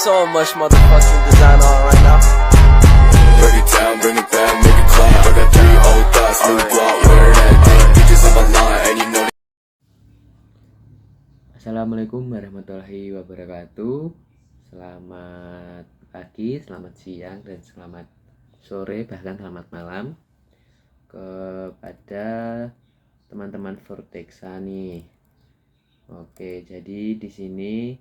so much motherfucking design on right now. Break it down, bring it back, make it clap. I got 3 old thoughts, new block, where that thing. Bitches on my line, and you know. Assalamualaikum warahmatullahi wabarakatuh. Selamat pagi, selamat siang, dan selamat sore, bahkan selamat malam kepada teman-teman Vortexa nih. Oke, jadi di sini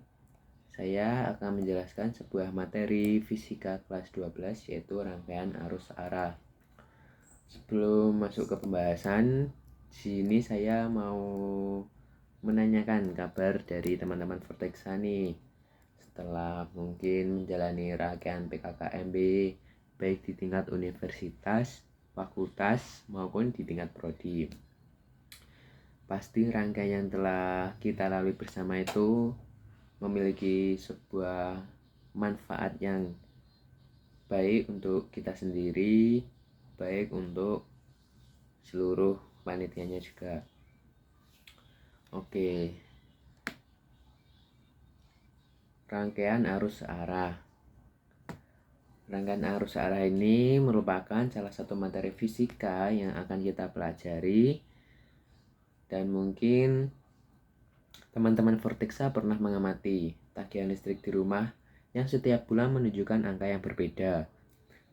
saya akan menjelaskan sebuah materi fisika kelas 12, yaitu rangkaian arus arah. Sebelum masuk ke pembahasan, di sini saya mau menanyakan kabar dari teman-teman Vortexa nih setelah mungkin menjalani rangkaian PKKMB baik di tingkat universitas, fakultas maupun di tingkat prodi. Pasti rangkaian yang telah kita lalui bersama itu memiliki sebuah manfaat yang baik untuk kita sendiri, baik untuk seluruh panitianya juga. Oke, rangkaian arus arah. Rangkaian arus arah ini merupakan salah satu materi fisika yang akan kita pelajari, dan mungkin teman-teman Vortexa pernah mengamati tagihan listrik di rumah yang setiap bulan menunjukkan angka yang berbeda.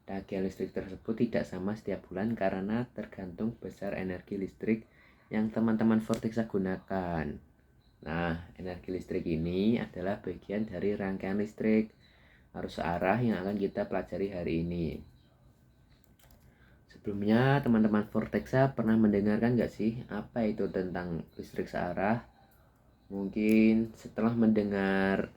Tagihan listrik tersebut tidak sama setiap bulan karena tergantung besar energi listrik yang teman-teman Vortexa gunakan. Nah, energi listrik ini adalah bagian dari rangkaian listrik arus arah yang akan kita pelajari hari ini. Sebelumnya, teman-teman Vortexa pernah mendengarkan gak sih apa itu tentang listrik searah? Mungkin setelah mendengar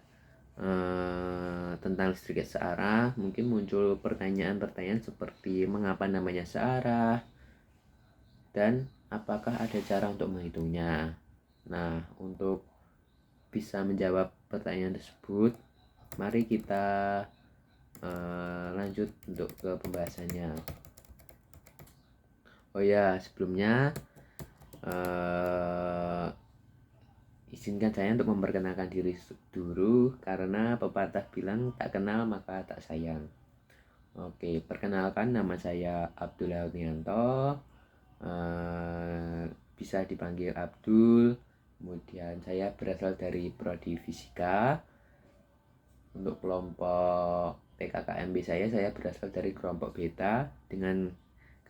tentang listrik searah, mungkin muncul pertanyaan-pertanyaan seperti mengapa namanya searah dan apakah ada cara untuk menghitungnya. Nah, untuk bisa menjawab pertanyaan tersebut, mari kita lanjut untuk ke pembahasannya. Oh ya, sebelumnya izinkan saya untuk memperkenalkan diri dulu, karena pepatah bilang tak kenal maka tak sayang. Oke, perkenalkan, nama saya Abdullah Nianto, bisa dipanggil Abdul. Kemudian saya berasal dari prodi fisika. Untuk kelompok PKKMB saya berasal dari kelompok beta dengan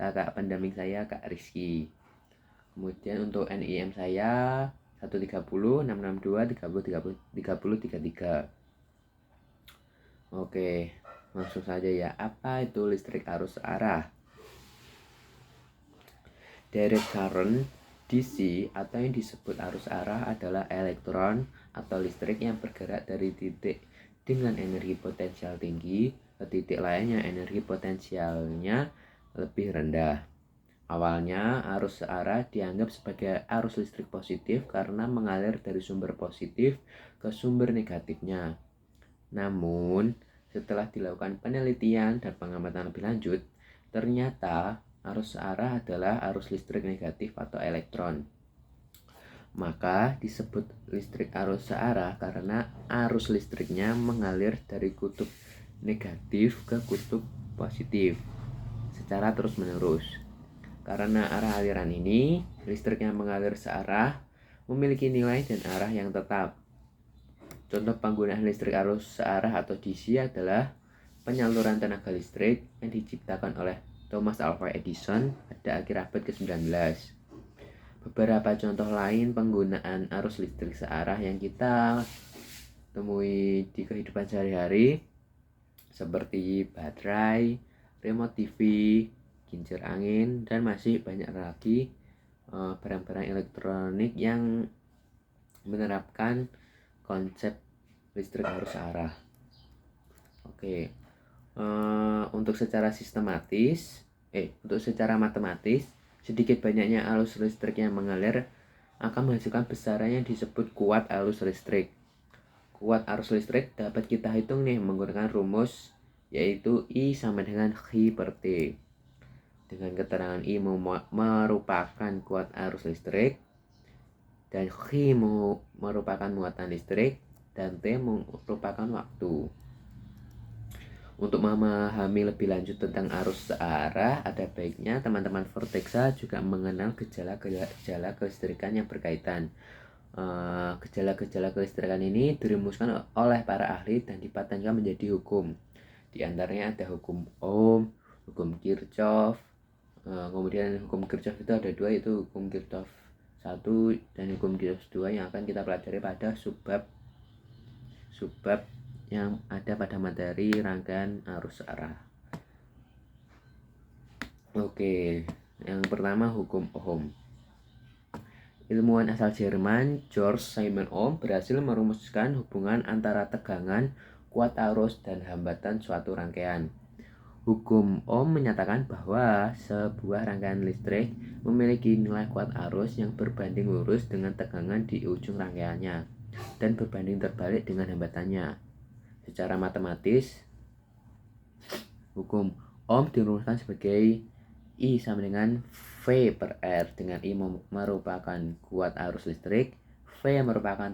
kakak pendamping saya Kak Rizky. Kemudian untuk NIM saya 130 662 30 33. Oke, langsung saja ya. Apa itu listrik arus arah? Direct current DC atau yang disebut arus arah adalah elektron atau listrik yang bergerak dari titik dengan energi potensial tinggi ke titik lain yang energi potensialnya lebih rendah. Awalnya, arus searah dianggap sebagai arus listrik positif karena mengalir dari sumber positif ke sumber negatifnya. Namun, setelah dilakukan penelitian dan pengamatan lebih lanjut, ternyata arus searah adalah arus listrik negatif atau elektron. Maka disebut listrik arus searah karena arus listriknya mengalir dari kutub negatif ke kutub positif secara terus-menerus. Karena arah aliran ini, listrik yang mengalir searah memiliki nilai dan arah yang tetap. Contoh penggunaan listrik arus searah atau DC adalah penyaluran tenaga listrik yang diciptakan oleh Thomas Alva Edison pada akhir abad ke-19. Beberapa contoh lain penggunaan arus listrik searah yang kita temui di kehidupan sehari-hari seperti baterai, remote TV, kincir angin, dan masih banyak lagi barang-barang elektronik yang menerapkan konsep listrik arus arah. Oke, untuk secara matematis, sedikit banyaknya arus listrik yang mengalir akan menghasilkan besaran yang disebut kuat arus listrik. Kuat arus listrik dapat kita hitung nih menggunakan rumus, yaitu I sama dengan Chi per T. Dengan keterangan I merupakan kuat arus listrik dan Chi merupakan muatan listrik dan T merupakan waktu. Untuk memahami lebih lanjut tentang arus searah, ada baiknya teman-teman Vortexa juga mengenal gejala-gejala kelistrikan yang berkaitan. Gejala-gejala kelistrikan ini dirumuskan oleh para ahli dan dipatenkan menjadi hukum. Di antaranya ada hukum Ohm, hukum Kirchhoff. Kemudian hukum Kirchhoff itu ada dua, yaitu hukum Kirchhoff 1 dan hukum Kirchhoff 2 yang akan kita pelajari pada subbab yang ada pada materi rangkaian arus searah. Oke, yang pertama hukum Ohm. Ilmuwan asal Jerman George Simon Ohm berhasil merumuskan hubungan antara tegangan, kuat arus, dan hambatan suatu rangkaian. Hukum Ohm menyatakan bahwa sebuah rangkaian listrik memiliki nilai kuat arus yang berbanding lurus dengan tegangan di ujung rangkaiannya dan berbanding terbalik dengan hambatannya. Secara matematis, hukum Ohm dirumuskan sebagai I sama dengan V per R, dengan I merupakan kuat arus listrik, V merupakan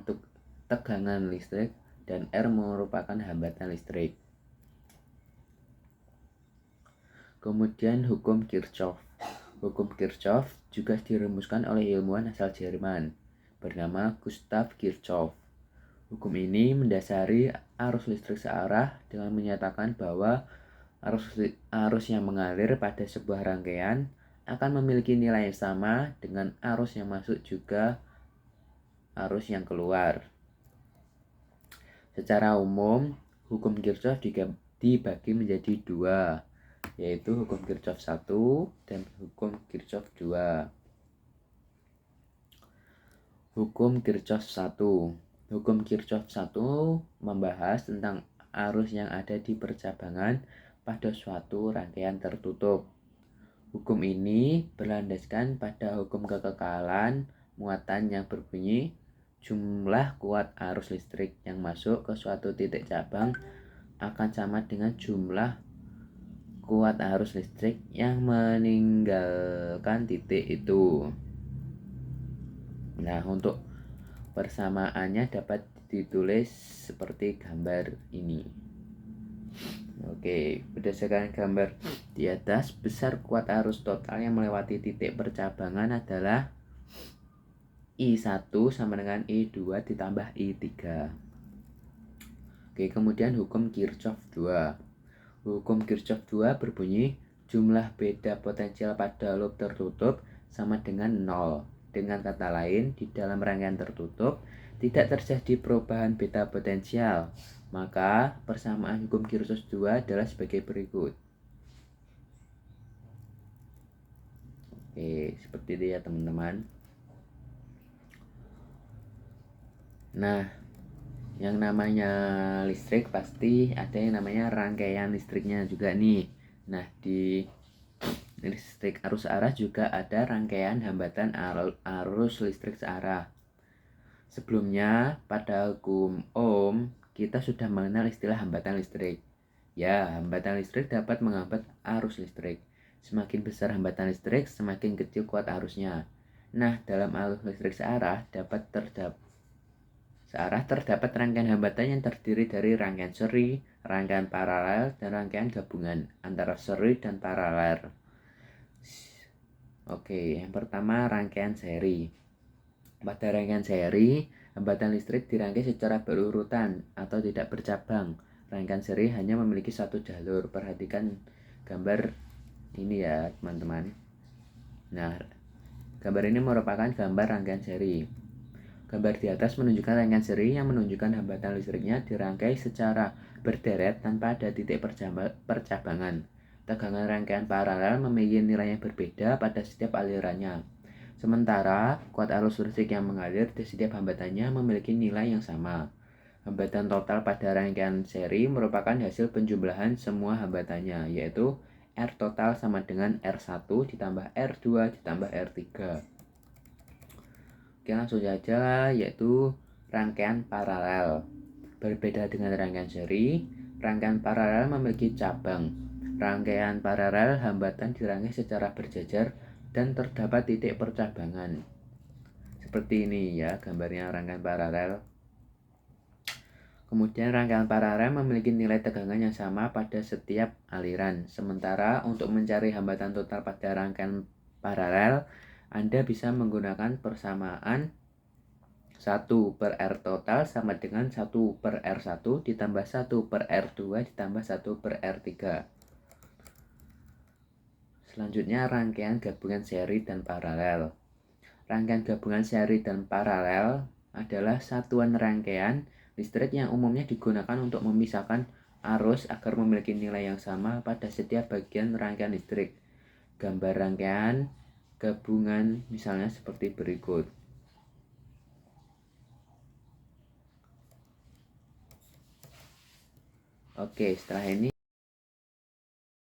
tegangan listrik, dan R merupakan hambatan listrik. Kemudian hukum Kirchhoff. Hukum Kirchhoff juga dirumuskan oleh ilmuwan asal Jerman bernama Gustav Kirchhoff. Hukum ini mendasari arus listrik searah dengan menyatakan bahwa arus yang mengalir pada sebuah rangkaian akan memiliki nilai yang sama dengan arus yang masuk juga arus yang keluar. Secara umum, hukum Kirchhoff dibagi menjadi dua, yaitu hukum Kirchhoff 1 dan hukum Kirchhoff 2. Hukum Kirchhoff 1. Hukum Kirchhoff 1 membahas tentang arus yang ada di percabangan pada suatu rangkaian tertutup. Hukum ini berlandaskan pada hukum kekekalan muatan yang berbunyi jumlah kuat arus listrik yang masuk ke suatu titik cabang akan sama dengan jumlah kuat arus listrik yang meninggalkan titik itu. Nah, untuk persamaannya dapat ditulis seperti gambar ini. Oke, berdasarkan gambar di atas, besar kuat arus total yang melewati titik percabangan adalah I1 sama dengan I2 ditambah I3. Oke, kemudian hukum Kirchhoff 2. Hukum Kirchhoff 2 berbunyi jumlah beda potensial pada loop tertutup sama dengan 0. Dengan kata lain, di dalam rangkaian tertutup tidak terjadi perubahan beta potensial. Maka persamaan hukum Kirchhoff 2 adalah sebagai berikut. Oke, seperti itu ya teman-teman. Nah, yang namanya listrik pasti ada yang namanya rangkaian listriknya juga nih. Nah, di listrik arus searah juga ada rangkaian hambatan arus listrik searah. Sebelumnya, pada hukum Ohm, kita sudah mengenal istilah hambatan listrik. Ya, hambatan listrik dapat menghambat arus listrik. Semakin besar hambatan listrik, semakin kecil kuat arusnya. Nah, dalam arus listrik searah terdapat rangkaian hambatan yang terdiri dari rangkaian seri, rangkaian paralel, dan rangkaian gabungan antara seri dan paralel. Oke, yang pertama rangkaian seri. Pada rangkaian seri, hambatan listrik dirangkai secara berurutan atau tidak bercabang. Rangkaian seri hanya memiliki satu jalur. Perhatikan gambar ini ya, teman-teman. Nah, gambar ini merupakan gambar rangkaian seri. Gambar di atas menunjukkan rangkaian seri yang menunjukkan hambatan listriknya dirangkai secara berderet tanpa ada titik percabangan. Tegangan rangkaian paralel memiliki nilai yang berbeda pada setiap alirannya. Sementara, kuat arus listrik yang mengalir di setiap hambatannya memiliki nilai yang sama. Hambatan total pada rangkaian seri merupakan hasil penjumlahan semua hambatannya, yaitu R total sama dengan R1 ditambah R2 ditambah R3. Oke, langsung saja, yaitu rangkaian paralel. Berbeda dengan rangkaian seri, rangkaian paralel memiliki cabang. Rangkaian paralel hambatan dirangkai secara berjajar dan terdapat titik percabangan. Seperti ini ya gambarnya rangkaian paralel. Kemudian rangkaian paralel memiliki nilai tegangan yang sama pada setiap aliran. Sementara untuk mencari hambatan total pada rangkaian paralel, Anda bisa menggunakan persamaan 1/R total sama dengan 1/R1 ditambah 1/R2 ditambah 1/R3. Selanjutnya rangkaian gabungan seri dan paralel. Rangkaian gabungan seri dan paralel adalah satuan rangkaian listrik yang umumnya digunakan untuk memisahkan arus agar memiliki nilai yang sama pada setiap bagian rangkaian listrik. Gambar rangkaian gabungan misalnya seperti berikut. Oke, setelah ini